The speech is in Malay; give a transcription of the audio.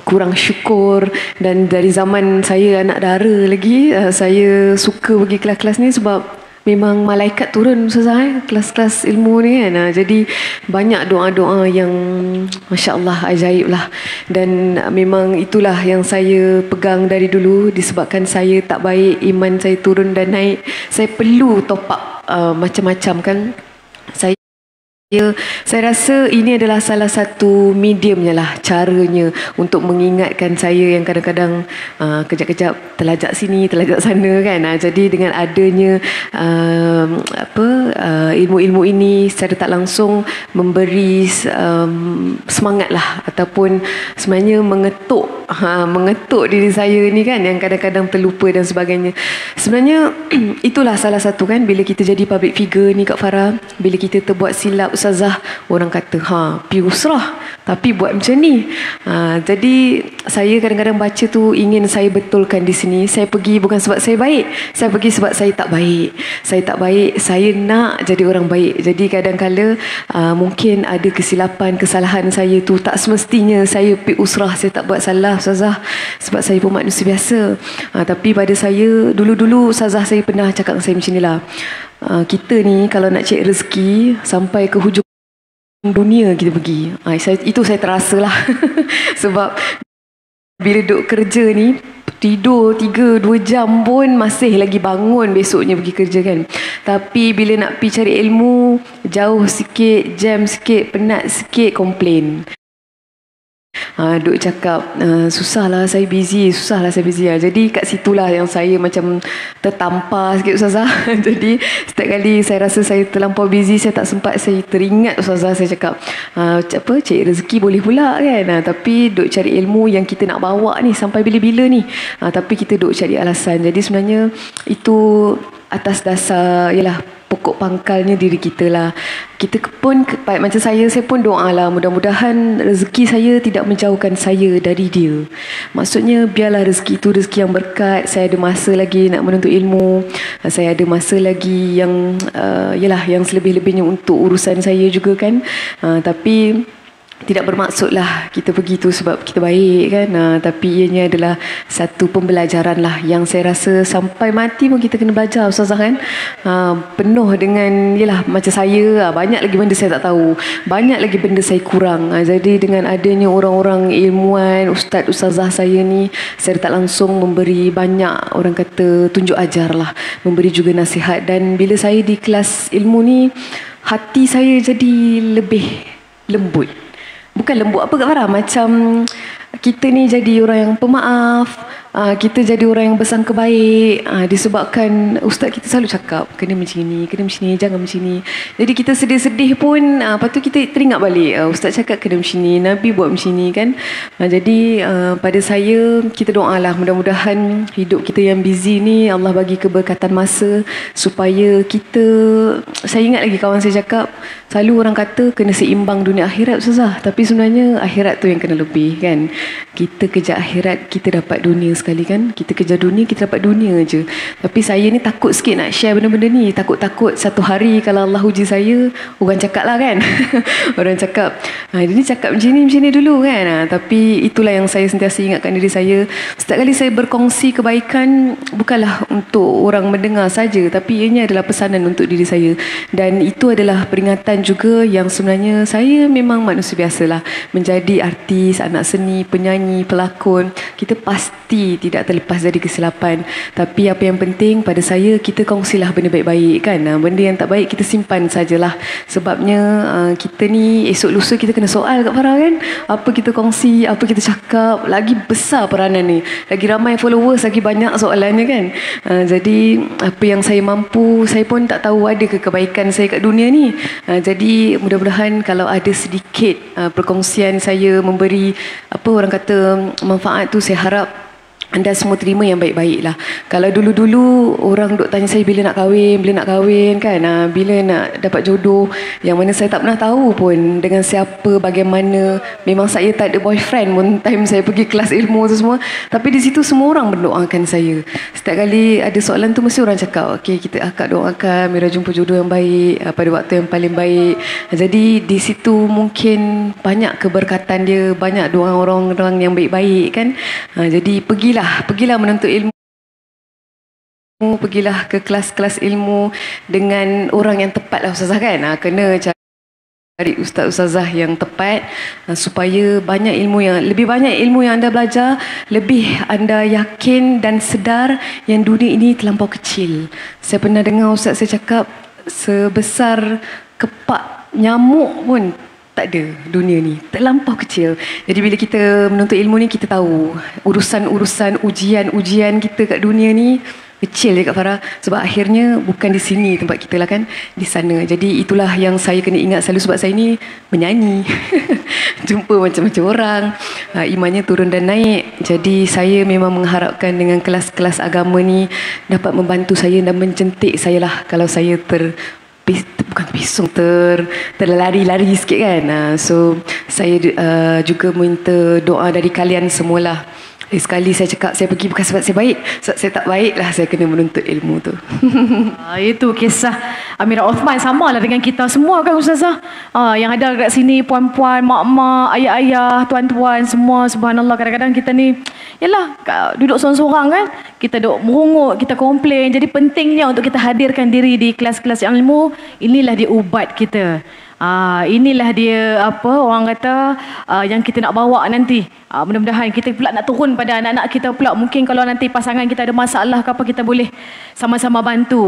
kurang syukur. Dan dari zaman saya anak dara lagi, saya suka pergi kelas-kelas ni sebab memang malaikat turun Ustazah kelas-kelas ilmu ni kan. Jadi banyak doa-doa yang Masya Allah ajaib lah. Dan memang itulah yang saya pegang dari dulu. Disebabkan saya tak baik, iman saya turun dan naik, saya perlu top up macam-macam kan. Saya rasa ini adalah salah satu mediumnya lah, caranya untuk mengingatkan saya yang kadang-kadang kejap-kejap terlajak sini, terlajak sana kan. Jadi dengan adanya ilmu-ilmu ini secara tak langsung memberi semangat lah, ataupun sebenarnya mengetuk diri saya ni kan, yang kadang-kadang terlupa dan sebagainya. Sebenarnya itulah salah satu kan, bila kita jadi public figure ni Kak Farah, bila kita terbuat silap Ustazah, orang kata pi usrah tapi buat macam ni. Jadi saya kadang-kadang baca tu ingin saya betulkan di sini. Saya pergi bukan sebab saya baik, saya pergi sebab saya tak baik. Saya nak jadi orang baik. Jadi kadang-kala mungkin ada kesalahan saya tu tak semestinya saya pi usrah, saya tak buat salah Ustazah, sebab saya pun manusia biasa. Tapi pada saya dulu Ustazah, saya pernah cakap dengan saya macam ni lah, kita ni kalau nak cari rezeki sampai ke hujung dunia kita pergi. Itu saya terasa lah. Sebab bila duduk kerja ni, tidur 3-2 jam pun masih lagi bangun besoknya pergi kerja kan. Tapi bila nak pergi cari ilmu, jauh sikit, jam sikit, penat sikit, komplain. Duk cakap susahlah saya busy. Jadi kat situlah yang saya macam tertampar sikit Ustazah. Jadi setiap kali saya rasa saya terlampau busy, saya tak sempat, saya teringat Ustazah, saya cakap cari rezeki boleh pula kan, tapi duk cari ilmu yang kita nak bawa ni sampai bila-bila ni, tapi kita duk cari alasan. Jadi sebenarnya itu atas dasar pokok pangkalnya diri kita lah. Kita pun macam saya pun doa lah, mudah-mudahan rezeki saya tidak menjauhkan saya dari dia. Maksudnya biarlah rezeki itu rezeki yang berkat. Saya ada masa lagi nak menuntut ilmu, saya ada masa lagi yang yang selebih-lebihnya untuk urusan saya juga kan. Tapi tidak bermaksudlah kita pergi tu sebab kita baik kan, tapi ianya adalah satu pembelajaran lah yang saya rasa sampai mati pun kita kena belajar Ustazah kan. Penuh dengan macam saya, banyak lagi benda saya tak tahu, banyak lagi benda saya kurang. Jadi dengan adanya orang-orang ilmuwan, ustaz-ustazah saya ni, saya tak langsung memberi banyak, orang kata tunjuk ajar lah, memberi juga nasihat. Dan bila saya di kelas ilmu ni, hati saya jadi lebih lembut. Bukan lembut apa Kak Farah, macam kita ni jadi orang yang pemaaf, kita jadi orang yang bersangka baik, disebabkan ustaz kita selalu cakap kena macam ni, jangan macam ni. Jadi kita sedih-sedih pun lepas tu kita teringat balik, ustaz cakap kena macam ni, Nabi buat macam ni kan. Jadi pada saya, kita doalah mudah-mudahan hidup kita yang busy ni Allah bagi keberkatan masa supaya kita, saya ingat lagi kawan saya cakap, selalu orang kata kena seimbang dunia akhirat Ustazah, tapi sebenarnya akhirat tu yang kena lebih kan. Kita kejar akhirat, kita dapat dunia sekali kan. Kita kejar dunia, kita dapat dunia je. Tapi saya ni takut sikit nak share benda-benda ni. Takut-takut satu hari kalau Allah uji saya, orang cakap lah kan. Orang cakap dia ni cakap macam ni dulu kan. Tapi itulah yang saya sentiasa ingatkan diri saya. Setiap kali saya berkongsi kebaikan, bukanlah untuk orang mendengar saja, tapi ianya adalah pesanan untuk diri saya. Dan itu adalah peringatan juga yang sebenarnya saya memang manusia biasalah. Menjadi artis, anak seni, penyanyi, pelakon, kita pasti tidak terlepas dari kesilapan. Tapi apa yang penting pada saya, kita kongsilah benda baik-baik kan. Benda yang tak baik kita simpan sajalah. Sebabnya kita ni esok lusa kita kena soal kat Farah kan. Apa kita kongsi, apa kita cakap, lagi besar peranan ni, lagi ramai followers, lagi banyak soalannya kan. Jadi apa yang saya mampu, saya pun tak tahu ada ke kebaikan saya kat dunia ni. Jadi mudah-mudahan kalau ada sedikit perkongsian saya memberi orang kata manfaat tu, saya harap anda semua terima yang baik-baik lah. Kalau dulu-dulu orang duk tanya saya bila nak kahwin kan, bila nak dapat jodoh, yang mana saya tak pernah tahu pun dengan siapa, bagaimana. Memang saya tak ada boyfriend pun time saya pergi kelas ilmu tu semua. Tapi di situ semua orang mendoakan saya. Setiap kali ada soalan tu mesti orang cakap, okey, kita akak doakan Mira jumpa jodoh yang baik pada waktu yang paling baik. Jadi di situ mungkin banyak keberkatan dia, banyak doa orang-orang yang baik-baik kan. Jadi pergilah menuntut ilmu, pergilah ke kelas-kelas ilmu dengan orang yang tepat lah ustazah kan. Kena cari ustaz-ustazah yang tepat supaya lebih banyak ilmu yang anda belajar, lebih anda yakin dan sedar yang dunia ini terlampau kecil. Saya pernah dengar ustaz saya cakap, sebesar kepak nyamuk pun tak ada dunia ni, terlampau kecil. Jadi bila kita menuntut ilmu ni, kita tahu urusan-urusan ujian kita kat dunia ni kecil je Kak Farah. Sebab akhirnya bukan di sini tempat kita lah kan, di sana. Jadi itulah yang saya kena ingat selalu, sebab saya ni menyanyi jumpa macam-macam orang, imannya turun dan naik. Jadi saya memang mengharapkan dengan kelas-kelas agama ni dapat membantu saya dan menjentik saya lah kalau saya bukan pisung, terlari-lari sikit kan. So saya juga minta doa dari kalian semualah. Sekali saya cakap saya pergi bukan sebab saya baik, sebab saya tak baik lah saya kena menuntut ilmu tu. Itu kisah Amirah Othman, sama lah dengan kita semua kan ustazah. Yang ada kat sini puan-puan, mak-mak, ayah-ayah, tuan-tuan semua, subhanallah. Kadang-kadang kita ni yalah duduk sorang-sorang kan, kita duduk merungut, kita komplain. Jadi pentingnya untuk kita hadirkan diri di kelas-kelas ilmu. Inilah dia ubat kita. Inilah dia orang kata yang kita nak bawa nanti. Mudah-mudahan kita pula nak turun pada anak-anak kita pula. Mungkin kalau nanti pasangan kita ada masalah ke apa, kita boleh sama-sama bantu.